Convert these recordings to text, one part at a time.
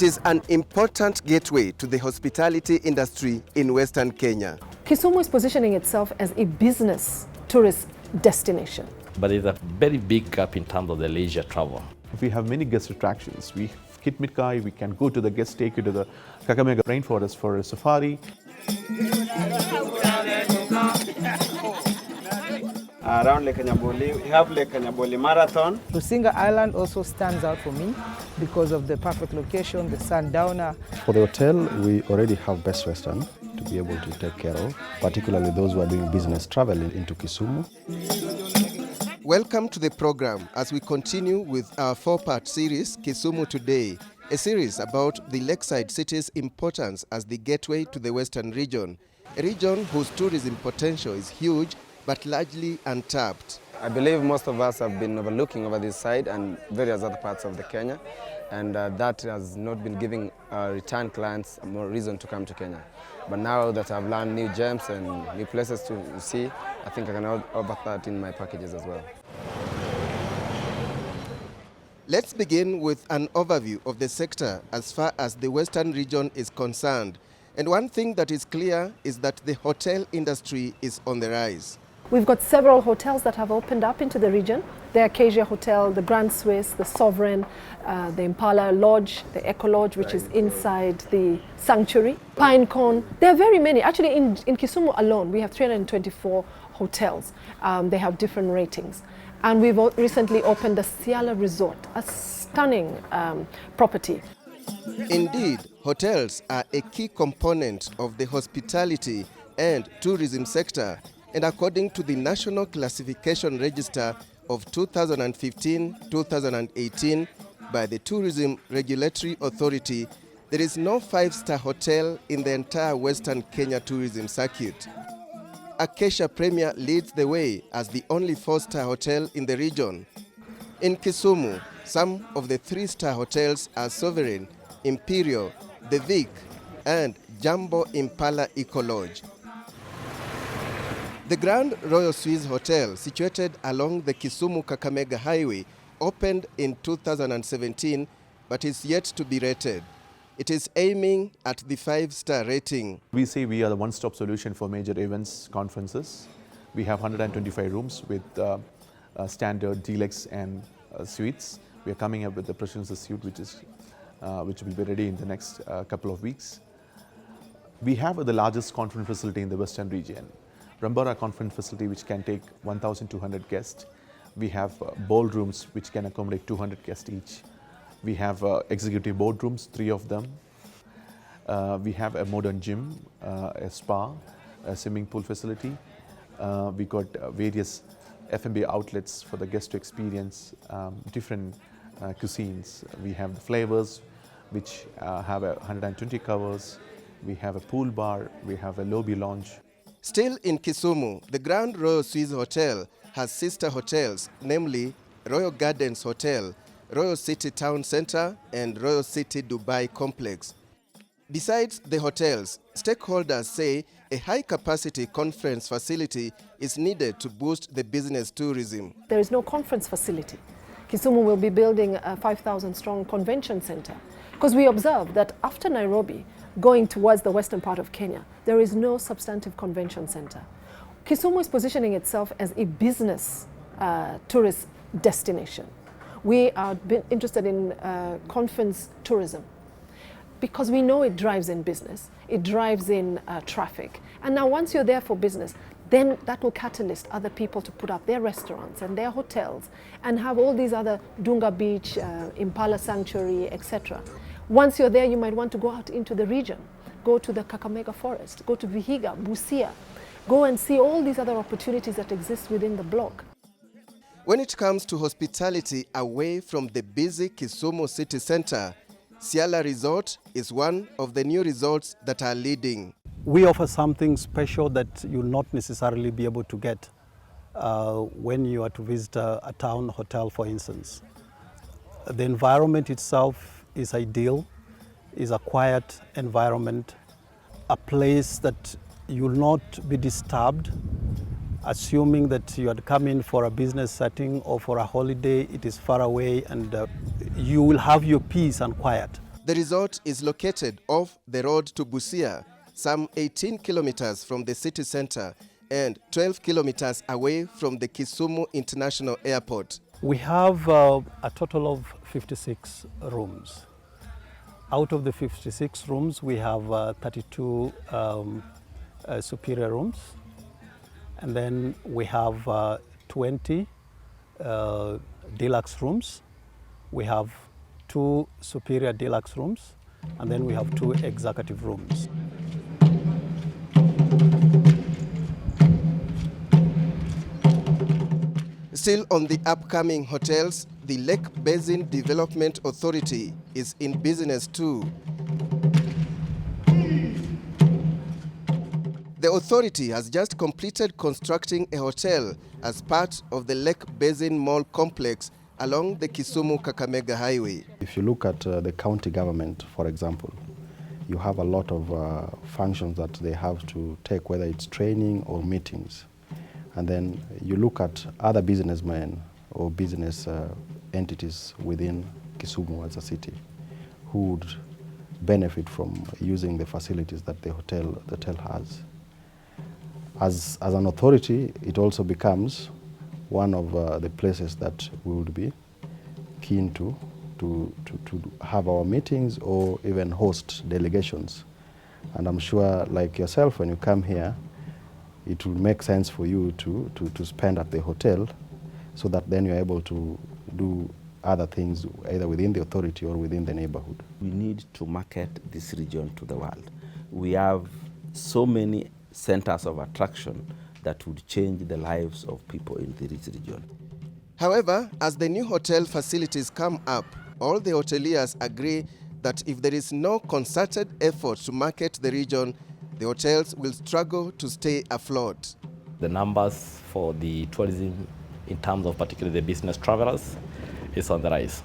It is an important gateway to the hospitality industry in Western Kenya. Kisumu is positioning itself as a business tourist destination. But there's a very big gap in terms of the leisure travel. We have many guest attractions. We Kitmitkai, we can go to the guest, take you to the Kakamega rainforest for a safari. Around Lake Nyamboli, we have Lake Nyamboli Marathon. Rusinga Island also stands out for me because of the perfect location, the sundowner. For the hotel, we already have Best Western to be able to take care of, particularly those who are doing business travel into Kisumu. Welcome to the program as we continue with our four-part series, Kisumu Today, a series about the Lakeside City's importance as the gateway to the Western region, a region whose tourism potential is huge but largely untapped. I believe most of us have been overlooking over this side and various other parts of the Kenya, and that has not been giving return clients more reason to come to Kenya. But now that I've learned new gems and new places to see, I think I can offer that in my packages as well. Let's begin with an overview of the sector as far as the Western region is concerned. And one thing that is clear is that the hotel industry is on the rise. We've got several hotels that have opened up into the region. The Acacia Hotel, the Grand Swiss, the Sovereign, the Impala Lodge, the Eco Lodge, which is inside the sanctuary, Pinecone. There are very many. Actually, in Kisumu alone, we have 324 hotels. They have different ratings. And we've recently opened the Siala Resort, a stunning property. Indeed, hotels are a key component of the hospitality and tourism sector. And according to the National Classification Register of 2015-2018 by the Tourism Regulatory Authority, there is no five-star hotel in the entire Western Kenya tourism circuit. Acacia Premier leads the way as the only four-star hotel in the region. In Kisumu, some of the three-star hotels are Sovereign, Imperial, The Vic, and Jumbo Impala Eco Lodge. The Grand Royal Swiss Hotel, situated along the Kisumu-Kakamega Highway, opened in 2017, but is yet to be rated. It is aiming at the five-star rating. We say we are the one-stop solution for major events, conferences. We have 125 rooms with standard deluxe and suites. We are coming up with the presidential suite, which will be ready in the next couple of weeks. We have the largest conference facility in the Western region. Rambara conference facility, which can take 1,200 guests. We have ballrooms which can accommodate 200 guests each. We have executive boardrooms, 3 of them. We have a modern gym, a spa, a swimming pool facility. We got various F&B outlets for the guests to experience different cuisines. We have the flavors, which have 120 covers. We have a pool bar. We have a lobby lounge. Still in Kisumu, the Grand Royal Swiss Hotel has sister hotels, namely Royal Gardens Hotel, Royal City Town Centre, and Royal City Dubai Complex. Besides the hotels, stakeholders say a high-capacity conference facility is needed to boost the business tourism. There is no conference facility. Kisumu will be building a 5,000-strong convention center because we observe that after Nairobi, going towards the western part of Kenya, there is no substantive convention center. Kisumu is positioning itself as a business tourist destination. We are interested in conference tourism because we know it drives in business, it drives in traffic. And now once you're there for business, then that will catalyst other people to put up their restaurants and their hotels and have all these other Dunga Beach, Impala Sanctuary, etc. Once you're there, you might want to go out into the region, go to the Kakamega Forest, go to Vihiga, Busia, go and see all these other opportunities that exist within the block. When it comes to hospitality away from the busy Kisumu city center, Siala Resort is one of the new resorts that are leading. We offer something special that you'll not necessarily be able to get when you are to visit a town hotel, for instance. The environment itself is ideal, is a quiet environment, a place that you will not be disturbed, assuming that you had come in for a business setting or for a holiday, it is far away and you will have your peace and quiet. The resort is located off the road to Busia, some 18 kilometers from the city center and 12 kilometers away from the Kisumu International Airport. We have a total of 56 rooms. Out of the 56 rooms, we have 32 superior rooms, and then we have 20 deluxe rooms. We have 2 superior deluxe rooms, and then we have 2 executive rooms. Still on the upcoming hotels, the Lake Basin Development Authority is in business too. The authority has just completed constructing a hotel as part of the Lake Basin Mall complex along the Kisumu-Kakamega Highway. If you look at the county government, for example, you have a lot of functions that they have to take, whether it's training or meetings. And then you look at other businessmen or business entities within Kisumu as a city who would benefit from using the facilities that the hotel has. As an authority, it also becomes one of the places that we would be keen to have our meetings or even host delegations. And I'm sure, like yourself, when you come here, it will make sense for you to spend at the hotel, so that then you're able to do other things either within the authority or within the neighborhood. We need to market this region to the world. We have so many centers of attraction that would change the lives of people in this region. However, as the new hotel facilities come up, all the hoteliers agree that if there is no concerted effort to market the region, the hotels will struggle to stay afloat. The numbers for the tourism, in terms of particularly the business travelers, is on the rise.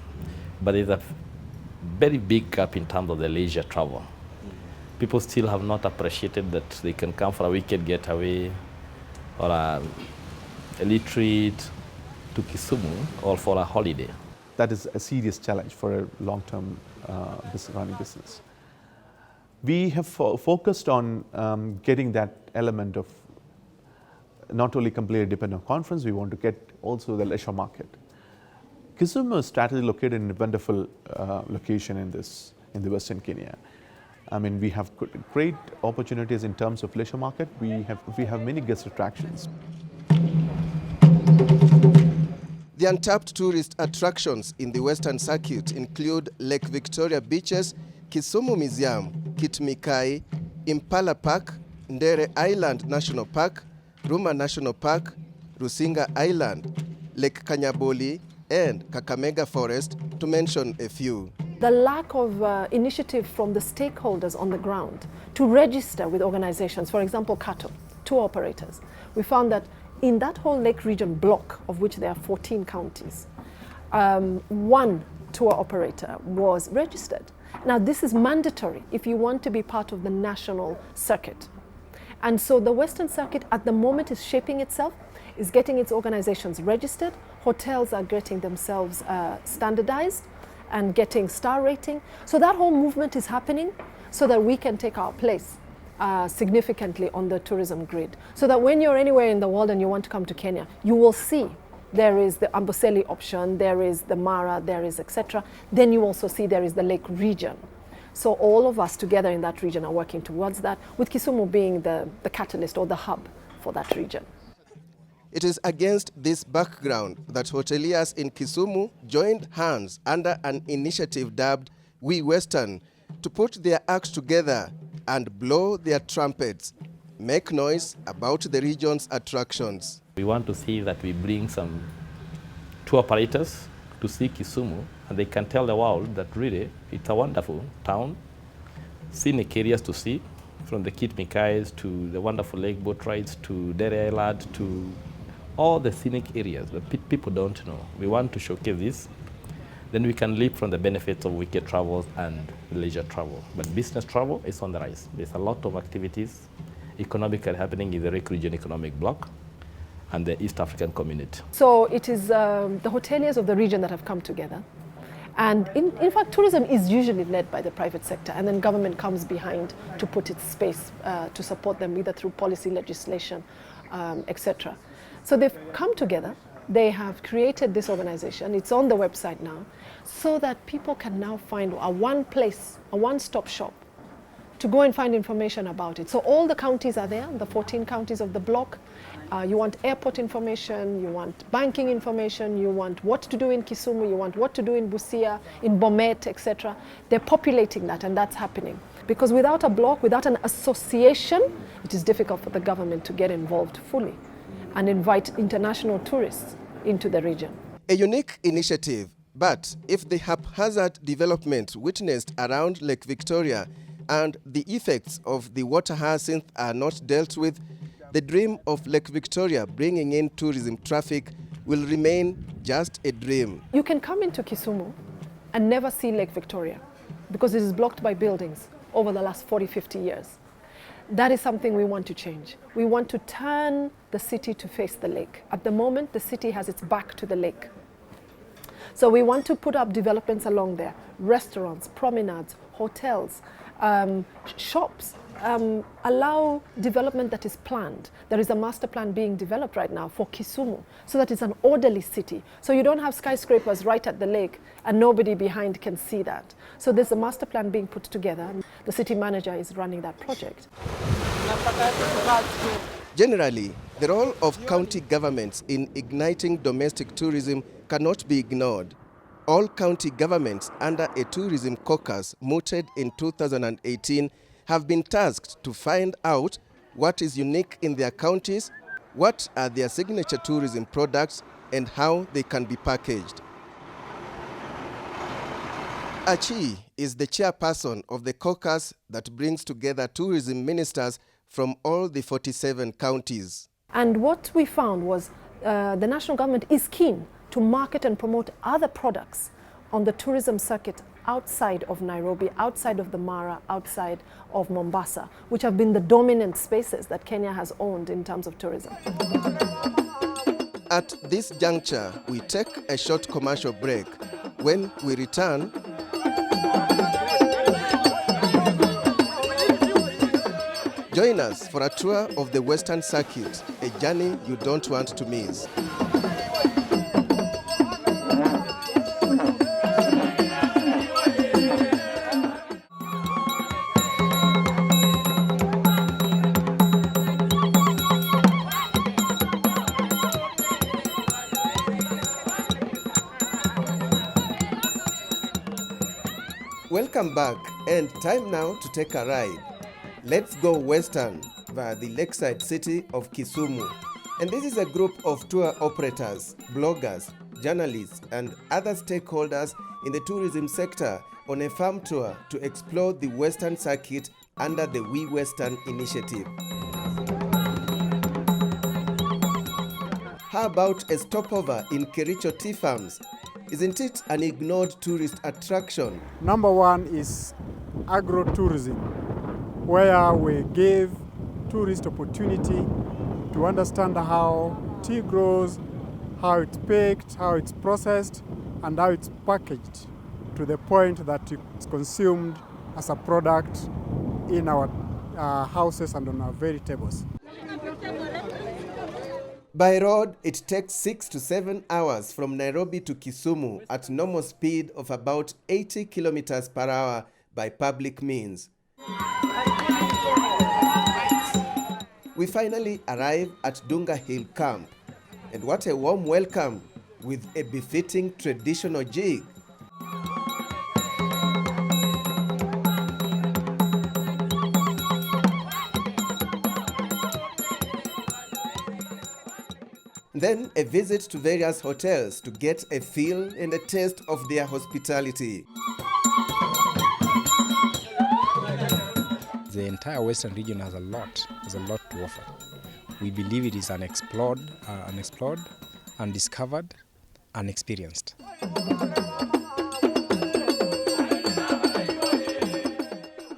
But there's a very big gap in terms of the leisure travel. People still have not appreciated that they can come for a weekend getaway or a retreat to Kisumu or for a holiday. That is a serious challenge for a long-term running business. We have focused on getting that element of not only completely dependent on conference, we want to get also the leisure market. Kisumu is strategically located in a wonderful location in the Western Kenya. I mean, we have great opportunities in terms of leisure market. We have many guest attractions. The untapped tourist attractions in the Western Circuit include Lake Victoria beaches, Kisumu Museum, Kitmikai, Impala Park, Ndere Island National Park, Ruma National Park, Rusinga Island, Lake Kanyaboli, and Kakamega Forest, to mention a few. The lack of initiative from the stakeholders on the ground to register with organizations, for example, CATO, tour operators. We found that in that whole lake region block, of which there are 14 counties, one tour operator was registered. Now, this is mandatory if you want to be part of the national circuit. And so the Western Circuit at the moment is shaping itself, is getting its organizations registered. Hotels are getting themselves standardized and getting star rating. So that whole movement is happening so that we can take our place significantly on the tourism grid. So that when you're anywhere in the world and you want to come to Kenya, you will see there is the Amboseli option, there is the Mara, there is etc. Then you also see there is the lake region. So all of us together in that region are working towards that, with Kisumu being the catalyst or the hub for that region. It is against this background that hoteliers in Kisumu joined hands under an initiative dubbed We Western to put their acts together and blow their trumpets, make noise about the region's attractions. We want to see that we bring some tour operators to see Kisumu, and they can tell the world that really it's a wonderful town, scenic areas to see, from the Kitmikais to the wonderful lake boat rides to Dere Island to all the scenic areas that people don't know. We want to showcase this. Then we can leap from the benefits of weekend travels and leisure travel. But business travel is on the rise. There's a lot of activities economically happening in the Lake Region Economic Bloc and the East African community. So it is the hoteliers of the region that have come together And in fact, tourism is usually led by the private sector, and then government comes behind to put its space to support them, either through policy legislation, etc. So they've come together. They have created this organization. It's on the website now, so that people can now find a one place, a one-stop shop to go and find information about it. So all the counties are there, the 14 counties of the block. You want airport information, you want banking information, you want what to do in Kisumu, you want what to do in Busia, in Bomet, etc. They're populating that, and that's happening. Because without a block, without an association, it is difficult for the government to get involved fully and invite international tourists into the region. A unique initiative, but if the haphazard development witnessed around Lake Victoria and the effects of the water hyacinth are not dealt with, the dream of Lake Victoria bringing in tourism traffic will remain just a dream. You can come into Kisumu and never see Lake Victoria because it is blocked by buildings over the last 40, 50 years. That is something we want to change. We want to turn the city to face the lake. At the moment, the city has its back to the lake. So we want to put up developments along there, restaurants, promenades, hotels, shops, allow development that is planned. There is a master plan being developed right now for Kisumu, so that it's an orderly city. So you don't have skyscrapers right at the lake and nobody behind can see that. So there's a master plan being put together. The city manager is running that project. Generally, the role of county governments in igniting domestic tourism cannot be ignored. All county governments under a tourism caucus mooted in 2018 have been tasked to find out what is unique in their counties, what are their signature tourism products, and how they can be packaged. Achi is the chairperson of the caucus that brings together tourism ministers from all the 47 counties. And what we found was the national government is keen to market and promote other products on the tourism circuit outside of Nairobi, outside of the Mara, outside of Mombasa, which have been the dominant spaces that Kenya has owned in terms of tourism. At this juncture, we take a short commercial break. When we return, join us for a tour of the Western Circuit, a journey you don't want to miss. Welcome back, and time now to take a ride. Let's go western via the Lakeside City of Kisumu. And this is a group of tour operators, bloggers, journalists, and other stakeholders in the tourism sector on a farm tour to explore the Western Circuit under the We Western initiative. How about a stopover in Kericho Tea Farms? Isn't it an ignored tourist attraction? Number one is agro-tourism, where we give tourist opportunity to understand how tea grows, how it's picked, how it's processed, and how it's packaged to the point that it's consumed as a product in our houses and on our very tables. By road, it takes 6 to 7 hours from Nairobi to Kisumu at normal speed of about 80 kilometers per hour by public means. We finally arrive at Dunga Hill Camp. And what a warm welcome with a befitting traditional jig. Then a visit to various hotels to get a feel and a taste of their hospitality. The entire Western region has a lot to offer. We believe it is unexplored, undiscovered, unexperienced.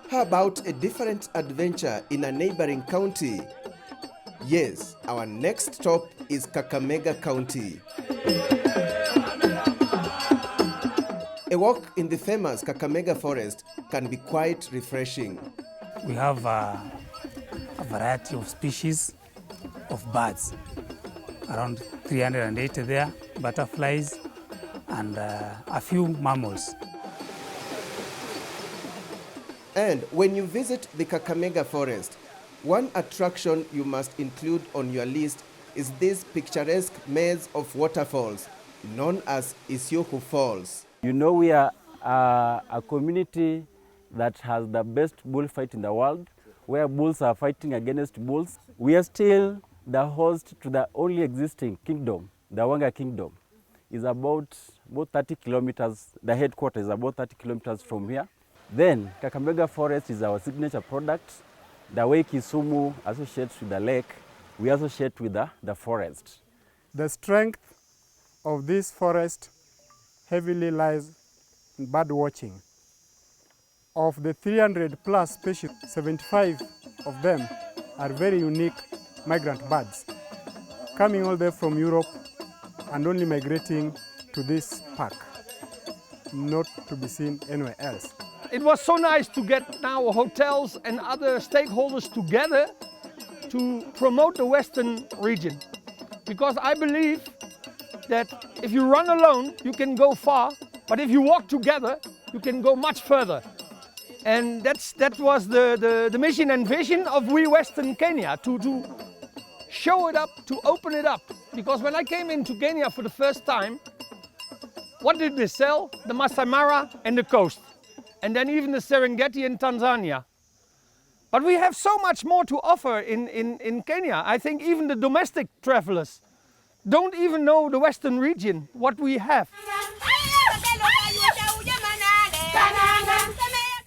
How about a different adventure in a neighboring county? Yes, our next stop is Kakamega County. A walk in the famous Kakamega forest can be quite refreshing. We have a variety of species of birds, around 380 there, butterflies, and a few mammals. And when you visit the Kakamega forest, one attraction you must include on your list is this picturesque maze of waterfalls known as Izumo Falls. You know, we are a community that has the best bullfight in the world, where bulls are fighting against bulls. We are still the host to the only existing kingdom, the Wanga Kingdom. Is about 30 kilometers, the headquarters is about 30 kilometers from here. Then Kakamega Forest is our signature product. The way Kisumu associates with the lake, we associate with the forest. The strength of this forest heavily lies in bird watching. Of the 300 plus species, 75 of them are very unique migrant birds, coming all the way from Europe and only migrating to this park, not to be seen anywhere else. It was so nice to get now hotels and other stakeholders together to promote the Western region, because I believe that if you run alone, you can go far, but if you walk together, you can go much further. And that was the mission and vision of We Western Kenya, to show it up, to open it up. Because when I came into Kenya for the first time, what did they sell? The Masai Mara and the coast. And then even the Serengeti in Tanzania. But we have so much more to offer in Kenya. I think even the domestic travelers don't even know the Western region, what we have.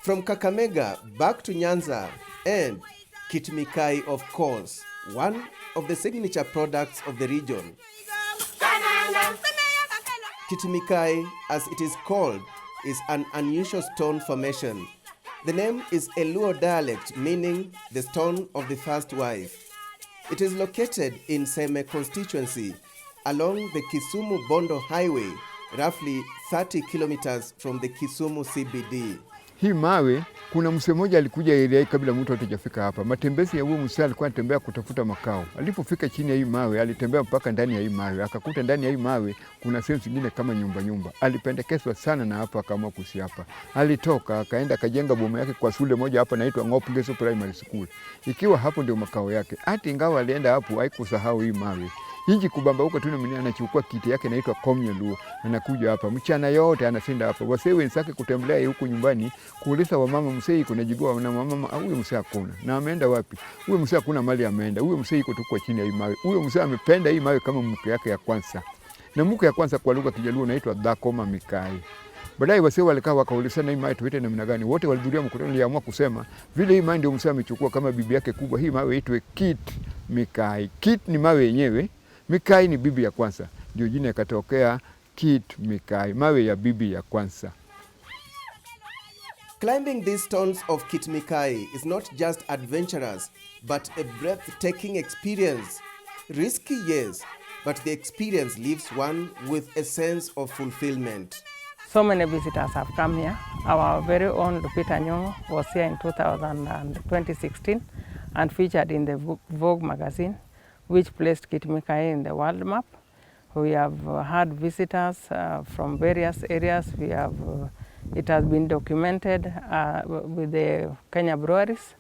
From Kakamega back to Nyanza and Kitmikai, of course, one of the signature products of the region. Kitmikai, as it is called, is an unusual stone formation. The name is a Luo dialect meaning the stone of the first wife. It is located in Seme constituency along the Kisumu-Bondo highway, roughly 30 kilometers from the Kisumu CBD. Hii mawe, kuna msee mmoja alikuja area hii kabla mtu hatujafika hapa. Matembezi ya huyo msee alikuwa anatembea kutafuta makao. Alipofika chini ya hii mawe, alitembea mpaka ndani ya hii mawe. Akakuta ndani ya hii mawe kuna sehemu zingine kama nyumba. Alipendekezwa sana na hapa akaamua kuishi hapa. Alitoka akaenda akajenga boma yake kwa shule moja hapa inaitwa Ng'opgeso Primary School. Ikiwa hapo ndio makao yake. Hata ingawa alienda hapo haikusahau hii mawe. Hinji kubamba huko tuna mwenye anachukua kiti yake inaitwa Komnye Luo, anakuja hapa mchana yote anashinda hapa. Wasee wenzake kutembelea huko nyumbani kuuliza wamama msee iko, najibiwa na mama huyo msee hakuna. Na ameenda wapi? Huyo msee hakuna mali ameenda. Huyo msee iko tu kwa chini ya hii mawe. Huyo msee amependa hii mawe kama mke yake ya kwanza. Na mke ya kwanza kwa lugha ya Kijaluo inaitwa Dhakoma Mikai. Baadaye wasee walikaa wakaulizana hii mawe tuite namna gani. Wote walihudhuria mkutano, waliamua kusema vile hii mawe ndio msee amechukua kama bibi yake kubwa, hii mawe itwe Kit Mikai. Kit ni mawe yenyewe. Mikai ni bibi ya kwanza, ndio jina ikatokea Kit Mikai, mawe ya bibi ya kwanza. Climbing these stones of Kitmikai is not just adventurous, but a breathtaking experience. Risky, yes, but the experience leaves one with a sense of fulfillment. So many visitors have come here. Our very own Lupita Nyong'o was here in 2016 and featured in the Vogue magazine, which placed Kitmikai in the world map. We have had visitors from various areas. We have, it has been documented with the Kenya breweries,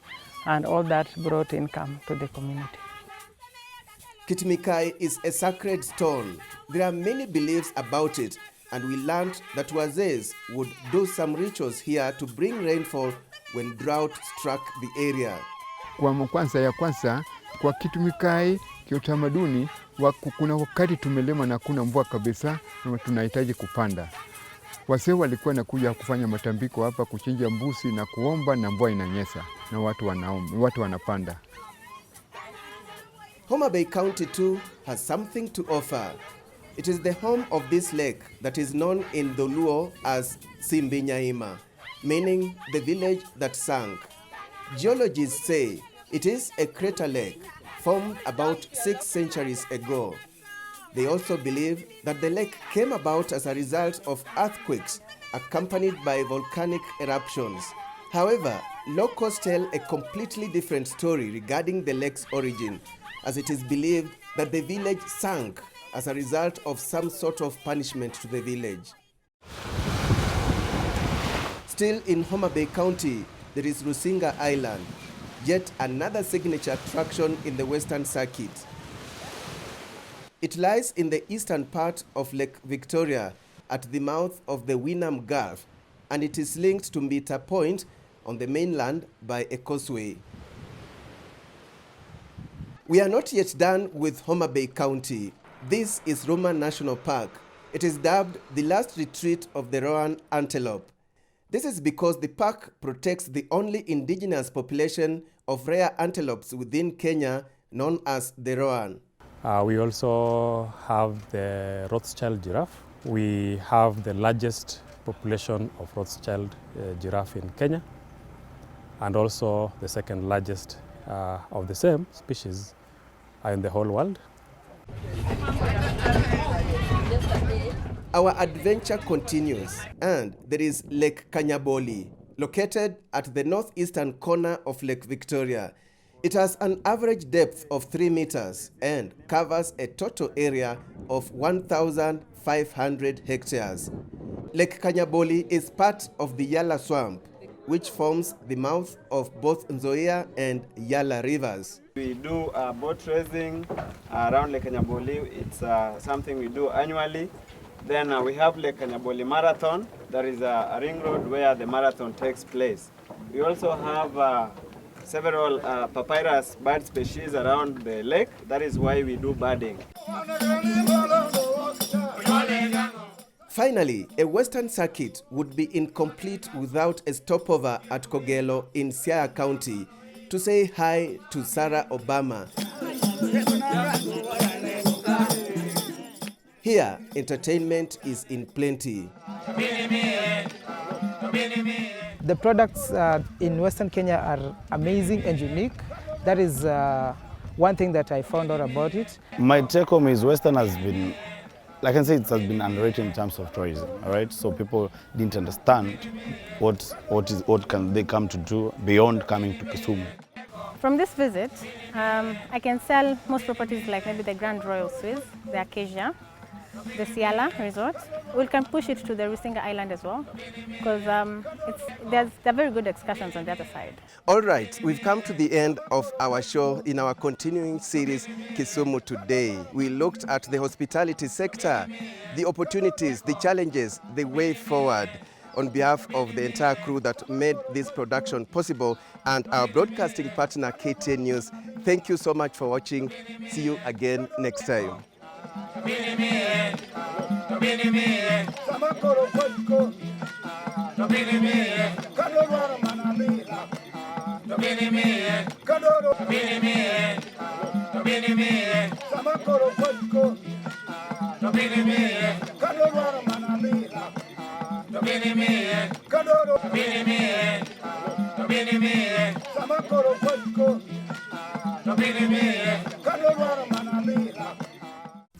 and all that brought income to the community. Kitmikai is a sacred stone. There are many beliefs about it, and we learned that Wazes would do some rituals here to bring rainfall when drought struck the area. Kwa kwanza kwa Kitmikai kiutamaduni, kuna wakati tumelema na kuna mvua kabisa na tunahitaji kupanda. Wasee walikuwa nakuja kufanya matambiko hapa, kuchinja mbuzi na kuomba, na mvua inanyesha na watu wanapanda. Homa Bay County too has something to offer. It is the home of this lake that is known in the Luo as Simbinyaima, meaning the village that sank. Geologists say it is a crater lake formed about 6 centuries ago. They also believe that the lake came about as a result of earthquakes accompanied by volcanic eruptions. However, locals tell a completely different story regarding the lake's origin, as it is believed that the village sank as a result of some sort of punishment to the village. Still in Homa Bay County, there is Rusinga Island, yet another signature attraction in the Western Circuit. It lies in the eastern part of Lake Victoria at the mouth of the Wynnum Gulf, and it is linked to Mbita Point on the mainland by a causeway. We are not yet done with Homa Bay County. This is Roma National Park. It is dubbed the last retreat of the Roan antelope. This is because the park protects the only indigenous population of rare antelopes within Kenya, known as the Roan. We also have the Rothschild giraffe. We have the largest population of Rothschild giraffe in Kenya, and also the second largest of the same species in the whole world. Our adventure continues, and there is Lake Kanyaboli, located at the northeastern corner of Lake Victoria. It has an average depth of 3 meters and covers a total area of 1,500 hectares. Lake Kanyaboli is part of the Yala Swamp, which forms the mouth of both Nzoia and Yala rivers. We do boat racing around Lake Kanyaboli. It's something we do annually. Then we have Lake Kanyaboli Marathon. There is a ring road where the marathon takes place. We also have several papyrus bird species around the lake. That is why we do birding. Finally, a Western Circuit would be incomplete without a stopover at Kogelo in Siaya County to say hi to Sarah Obama. Here, entertainment is in plenty. The products in Western Kenya are amazing and unique. That is one thing that I found out about it. My take home is Western has been, like I can say, it has been underrated in terms of tourism, all right? So people didn't understand what can they come to do beyond coming to Kisumu. From this visit, I can sell most properties like maybe the Grand Royal Suites, the Acacia, the Siala Resort. We can push it to the Rusinga Island as well, because there are very good excursions on the other side. All right, we've come to the end of our show in our continuing series, Kisumu Today. We looked at the hospitality sector, the opportunities, the challenges, the way forward. On behalf of the entire crew that made this production possible and our broadcasting partner, KTN News, thank you so much for watching. See you again next time.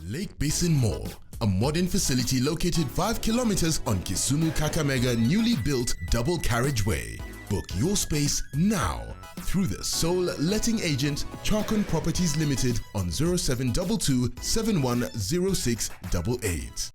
Lake Basin Mall, a modern facility located 5 kilometers on Kisumu-Kakamega newly built double carriageway. Book your space now through the sole letting agent Charcon Properties Limited on 0722 710688.